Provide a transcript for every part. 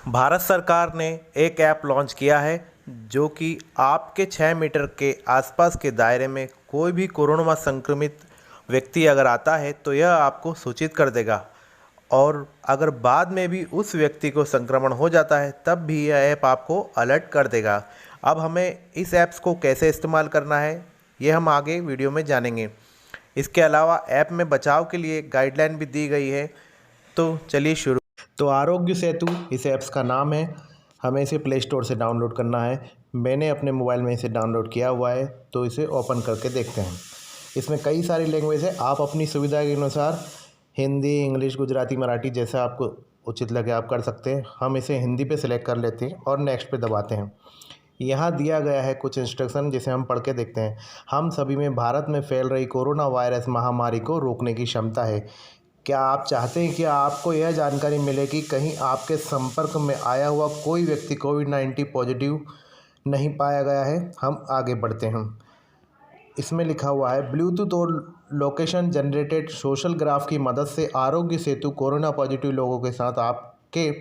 भारत सरकार ने एक ऐप लॉन्च किया है जो कि आपके 6 मीटर के आसपास के दायरे में कोई भी कोरोना संक्रमित व्यक्ति अगर आता है तो यह आपको सूचित कर देगा। और अगर बाद में भी उस व्यक्ति को संक्रमण हो जाता है तब भी यह ऐप आपको अलर्ट कर देगा। अब हमें इस ऐप्स को कैसे इस्तेमाल करना है ये हम आगे वीडियो में जानेंगे। इसके अलावा ऐप में बचाव के लिए गाइडलाइन भी दी गई है। तो चलिए शुरू। तो आरोग्य सेतु इस ऐप्स का नाम है। हमें इसे प्ले स्टोर से डाउनलोड करना है। मैंने अपने मोबाइल में इसे डाउनलोड किया हुआ है, तो इसे ओपन करके देखते हैं। इसमें कई सारी लैंग्वेज है, आप अपनी सुविधा के अनुसार हिंदी, इंग्लिश, गुजराती, मराठी जैसा आपको उचित लगे आप कर सकते हैं। हम इसे हिंदी पे सिलेक्ट कर लेते हैं और नेक्स्ट पे दबाते हैं। यहाँ दिया गया है कुछ इंस्ट्रक्शन जिसे हम पढ़ के देखते हैं। हम सभी में भारत में फैल रही कोरोना वायरस महामारी को रोकने की क्षमता है। क्या आप चाहते हैं कि आपको यह जानकारी मिले कि कहीं आपके संपर्क में आया हुआ कोई व्यक्ति कोविड-19 पॉजिटिव नहीं पाया गया है? हम आगे बढ़ते हैं। इसमें लिखा हुआ है, ब्लूटूथ और लोकेशन जनरेटेड सोशल ग्राफ की मदद से आरोग्य सेतु कोरोना पॉजिटिव लोगों के साथ आपके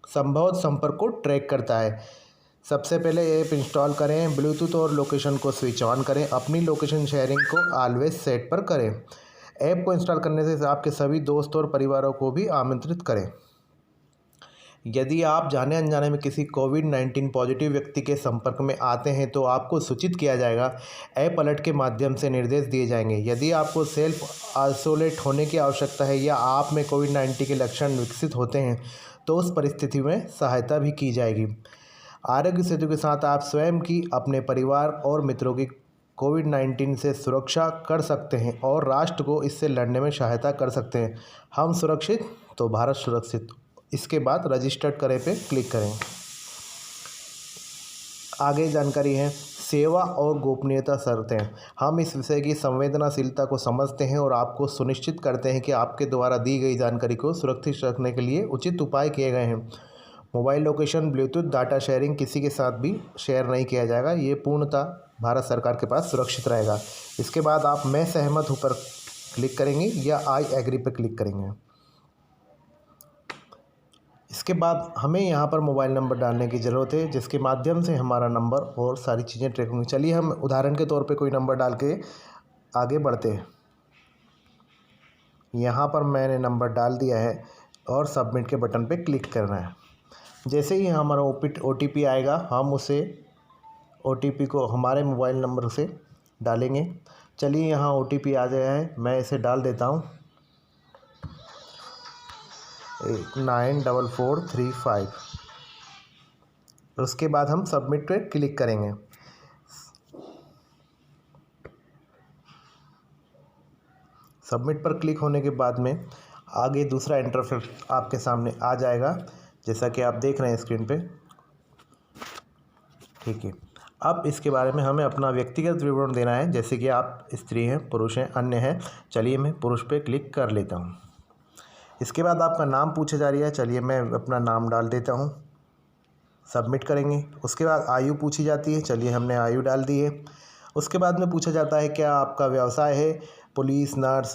संभव संपर्क को ट्रैक करता है। सबसे पहले ऐप इंस्टॉल करें, ब्लूटूथ और लोकेशन को स्विच ऑन करें, अपनी लोकेशन शेयरिंग को ऑलवेज सेट पर करें। ऐप को इंस्टॉल करने से आपके सभी दोस्त और परिवारों को भी आमंत्रित करें। यदि आप जाने अनजाने में किसी कोविड-19 पॉजिटिव व्यक्ति के संपर्क में आते हैं तो आपको सूचित किया जाएगा। ऐप अलर्ट के माध्यम से निर्देश दिए जाएंगे। यदि आपको सेल्फ आइसोलेट होने की आवश्यकता है या आप में कोविड-19 के लक्षण विकसित होते हैं तो उस परिस्थिति में सहायता भी की जाएगी। आरोग्य सेतु के साथ आप स्वयं की, अपने परिवार और मित्रों की कोविड-19 से सुरक्षा कर सकते हैं और राष्ट्र को इससे लड़ने में सहायता कर सकते हैं। हम सुरक्षित तो भारत सुरक्षित। इसके बाद रजिस्टर्ड करें पे क्लिक करें। आगे जानकारी है, सेवा और गोपनीयता शर्तें। हम इस विषय की संवेदनशीलता को समझते हैं और आपको सुनिश्चित करते हैं कि आपके द्वारा दी गई जानकारी को सुरक्षित रखने के लिए उचित उपाय किए गए हैं। Mobile location, Bluetooth data sharing किसी के साथ भी शेयर नहीं किया जाएगा। ये पूर्णतः भारत सरकार के पास सुरक्षित रहेगा। इसके बाद आप मैं सहमत हूँ पर क्लिक करेंगे या आई एग्री पर क्लिक करेंगे। इसके बाद हमें यहाँ पर मोबाइल नंबर डालने की ज़रूरत है जिसके माध्यम से हमारा नंबर और सारी चीज़ें ट्रैक होंगी। चलिए हम उदाहरण के तौर पे कोई नंबर डाल के आगे बढ़ते हैं। यहाँ पर मैंने नंबर डाल दिया है और सबमिट के बटन पे क्लिक करना है। जैसे ही हमारा OTP आएगा हम उसे OTP को हमारे मोबाइल नंबर से डालेंगे। चलिए यहाँ OTP आ गया है, मैं इसे डाल देता हूँ 94435। उसके बाद हम सबमिट पे क्लिक करेंगे। सबमिट पर क्लिक होने के बाद में आगे दूसरा इंटरफेस आपके सामने आ जाएगा जैसा कि आप देख रहे हैं स्क्रीन पे। ठीक है, अब इसके बारे में हमें अपना व्यक्तिगत विवरण देना है, जैसे कि आप स्त्री हैं, पुरुष हैं, अन्य हैं। चलिए मैं पुरुष पे क्लिक कर लेता हूँ। इसके बाद आपका नाम पूछा जा रही है। चलिए मैं अपना नाम डाल देता हूँ, सबमिट करेंगे। उसके बाद आयु पूछी जाती है। चलिए हमने आयु डाल दी है। उसके बाद में पूछा जाता है क्या आपका व्यवसाय है, पुलिस, नर्स,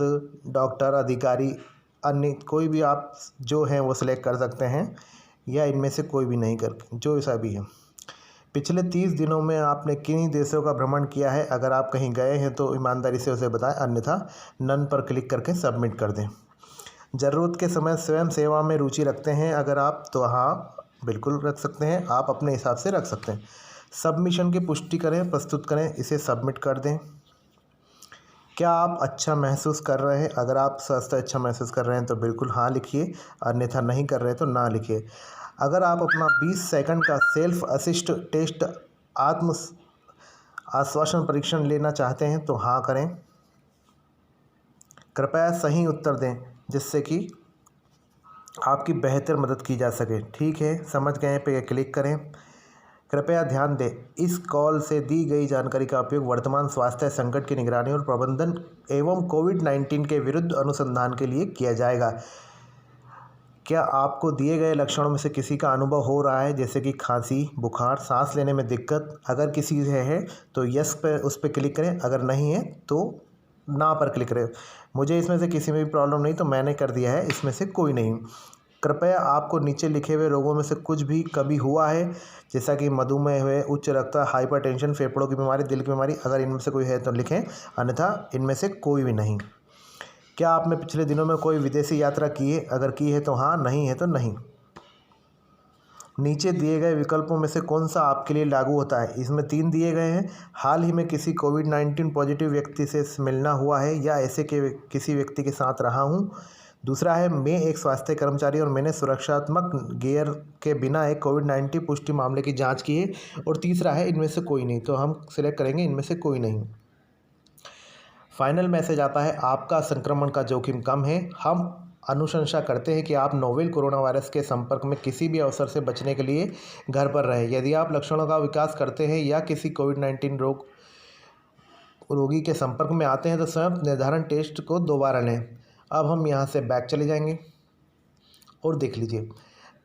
डॉक्टर, अधिकारी, अन्य कोई भी आप जो हैं वो सिलेक्ट कर सकते हैं या इनमें से कोई भी नहीं कर, जो ऐसा भी है। पिछले 30 दिनों में आपने किन देशों का भ्रमण किया है? अगर आप कहीं गए हैं तो ईमानदारी से उसे बताएं, अन्यथा नन पर क्लिक करके सबमिट कर दें। ज़रूरत के समय स्वयं सेवा में रुचि रखते हैं अगर आप, तो हाँ बिल्कुल रख सकते हैं, आप अपने हिसाब से रख सकते हैं। सबमिशन की पुष्टि करें, प्रस्तुत करें, इसे सबमिट कर दें। क्या आप अच्छा महसूस कर रहे हैं? अगर आप स्वस्थ अच्छा महसूस कर रहे हैं तो बिल्कुल हाँ लिखिए, अन्यथा नहीं कर रहे हैं तो ना लिखिए। अगर आप अपना 20 सेकंड का सेल्फ असिस्ट टेस्ट आत्म आश्वासन परीक्षण लेना चाहते हैं तो हाँ करें। कृपया सही उत्तर दें जिससे कि आपकी बेहतर मदद की जा सके। ठीक है, समझ गए पे क्लिक करें। कृपया ध्यान दें, इस कॉल से दी गई जानकारी का उपयोग वर्तमान स्वास्थ्य संकट की निगरानी और प्रबंधन एवं कोविड-19 के विरुद्ध अनुसंधान के लिए किया जाएगा। क्या आपको दिए गए लक्षणों में से किसी का अनुभव हो रहा है, जैसे कि खांसी, बुखार, सांस लेने में दिक्कत? अगर किसी से है तो यस पर उस पर क्लिक करें, अगर नहीं है तो ना पर क्लिक करें। मुझे इसमें से किसी में भी प्रॉब्लम नहीं तो मैंने कर दिया है, इसमें से कोई नहीं। कृपया आपको नीचे लिखे हुए रोगों में से कुछ भी कभी हुआ है, जैसा कि मधुमेह है, उच्च रक्तचाप, हाइपरटेंशन, फेफड़ों की बीमारी, दिल की बीमारी? अगर इनमें से कोई है तो लिखें, अन्यथा इनमें से कोई भी नहीं। क्या आपने पिछले दिनों में कोई विदेशी यात्रा की है? अगर की है तो हाँ, नहीं है तो नहीं। नीचे दिए गए विकल्पों में से कौन सा आपके लिए लागू होता है? इसमें 3 दिए गए हैं। हाल ही में किसी कोविड-19 पॉजिटिव व्यक्ति से मिलना हुआ है या ऐसे के किसी व्यक्ति के साथ रहा हूँ। दूसरा है, मैं एक स्वास्थ्य कर्मचारी और मैंने सुरक्षात्मक गियर के बिना एक कोविड-19 पुष्टि मामले की जांच की है। और तीसरा है, इनमें से कोई नहीं। तो हम सिलेक्ट करेंगे इनमें से कोई नहीं। फाइनल मैसेज आता है, आपका संक्रमण का जोखिम कम है। हम अनुशंसा करते हैं कि आप नोवेल कोरोना वायरस के संपर्क में किसी भी अवसर से बचने के लिए घर पर रहें। यदि आप लक्षणों का विकास करते हैं या किसी कोविड-19 रोगी के संपर्क में आते हैं तो स्वयं निर्धारण टेस्ट को दोबारा लें। अब हम यहाँ से बैक चले जाएंगे और देख लीजिए,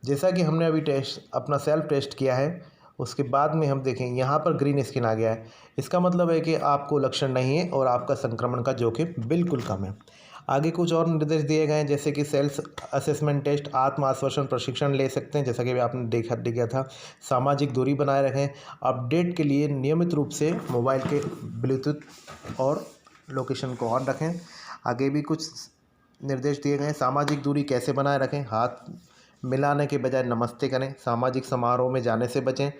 जैसा कि हमने अभी अपना सेल्फ टेस्ट किया है, उसके बाद में हम देखें यहाँ पर ग्रीन स्किन आ गया है। इसका मतलब है कि आपको लक्षण नहीं है और आपका संक्रमण का जोखिम बिल्कुल कम है। आगे कुछ और निर्देश दिए गए हैं, जैसे कि सेल्फ असेसमेंट टेस्ट, आत्म आश्वासन प्रशिक्षण ले सकते हैं, जैसा कि आपने देखा था। सामाजिक दूरी बनाए रखें। अपडेट के लिए नियमित रूप से मोबाइल के ब्लूटूथ और लोकेशन को ऑन रखें। आगे भी कुछ निर्देश दिए गए हैं। सामाजिक दूरी कैसे बनाए रखें? हाथ मिलाने के बजाय नमस्ते करें। सामाजिक समारोह में जाने से बचें।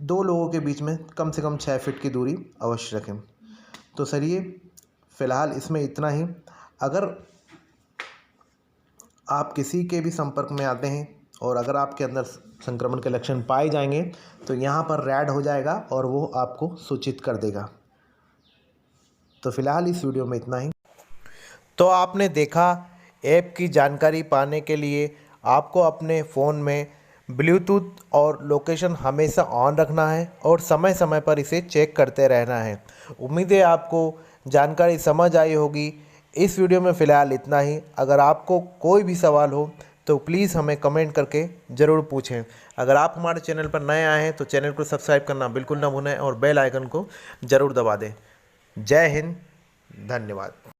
2 लोगों के बीच में कम से कम 6 फीट की दूरी अवश्य रखें। तो चलिए, फ़िलहाल इसमें इतना ही। अगर आप किसी के भी संपर्क में आते हैं और अगर आपके अंदर संक्रमण के लक्षण पाए जाएंगे तो यहाँ पर रेड हो जाएगा और वो आपको सूचित कर देगा। तो फ़िलहाल इस वीडियो में इतना ही। तो आपने देखा, ऐप की जानकारी पाने के लिए आपको अपने फ़ोन में ब्लूटूथ और लोकेशन हमेशा ऑन रखना है और समय समय पर इसे चेक करते रहना है। उम्मीद है आपको जानकारी समझ आई होगी। इस वीडियो में फ़िलहाल इतना ही। अगर आपको कोई भी सवाल हो तो प्लीज़ हमें कमेंट करके ज़रूर पूछें। अगर आप हमारे चैनल पर नए आए हैं तो चैनल को सब्सक्राइब करना बिल्कुल ना भूलें और बेल आइकन को ज़रूर दबा दें। जय हिंद, धन्यवाद।